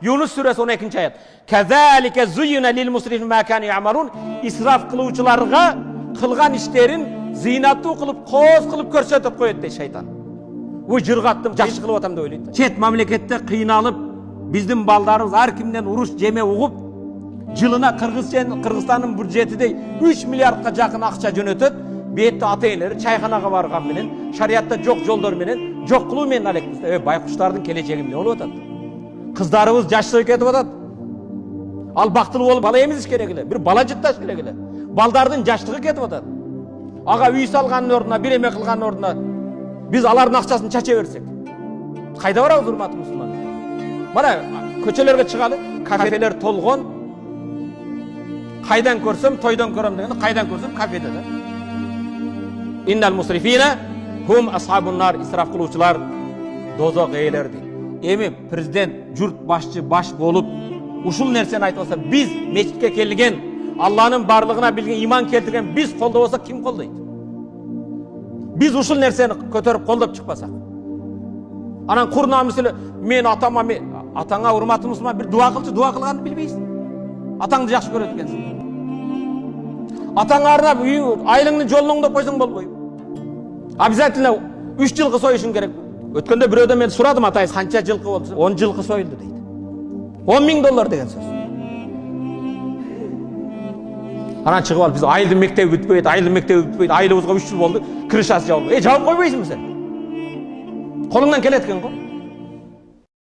Yunus suresi 12. ayet. Kezalike zuyyina lil musrifin ma kanu ya'malun. İsraf kıluvchilarga kılgan işlerin zinatı kılıp koz kılıp körsetip koyuyor deydi şeytan. Bu jırgattım, жақсы kılıp atam dep ойлойт. Çet mamlekette kıynalıp bizden baldarımız her kimden uruş jeme uğup жылына Kırgızстан'ın budjetidey 3 milyardga жақын акча жөнөтөт. Бетте ата-энелер чайханага барган менен, шариятта жок жолдор менен, жок кылуу менен алекмиз. Байкуштардын келечеги эмне болуп атат? Кыздарыбыз жашсыз кетип атат. Ал бактылуу болуп бала эмизиш керек эле, бир бала жытташ керек эле. Балдардын жаштыгы кетип атат. Ага үй салгандын ордуна, бир эме кылгандын ордуна биз алардын акчасын чача берсек, кайда барабыз урматтуу мусулман? Мына көчөлөргө чыгалы, кафелер толгон. Кайдан көрсөм, тойдон көрөм дегенде, кайдан көрсөм кафеде да. İnnal musrifine hum ashabun nar, israf kıluvchilar dozok eğilerdi. Emi prezident, jurt başçı, baş bolup uşul nerseni aytып olsa, biz meçitke kelgen, Allah'ın barlığına bilgen, iman keltirgen biz kolda olsak kim koldaydı? Biz uşul nerseni kötörüp koldap çıkmasak. Anan kurna misali, men atama, atanga urmatımızma bir dua kılçı, dua kılganını bilmeysin. Atаңды жақсы көрөт экенсиң. Атаңа арнап айлыңды жолуңда койсоң болбойт. Обязательно 3 жылкы союшуң керек. Өткөндө бирөөдөн мен сурадым, атай канча жылкы болду? 10 жылкы союлду дейт. $10.000 деген сөз. Анан чыгып алып биз айылдын мектеби бүтпөйт, айлыбызга 3 жыл болду, крышасы жабылды. Жабып койбойсуңбу сен? Колуңдан келет экен го.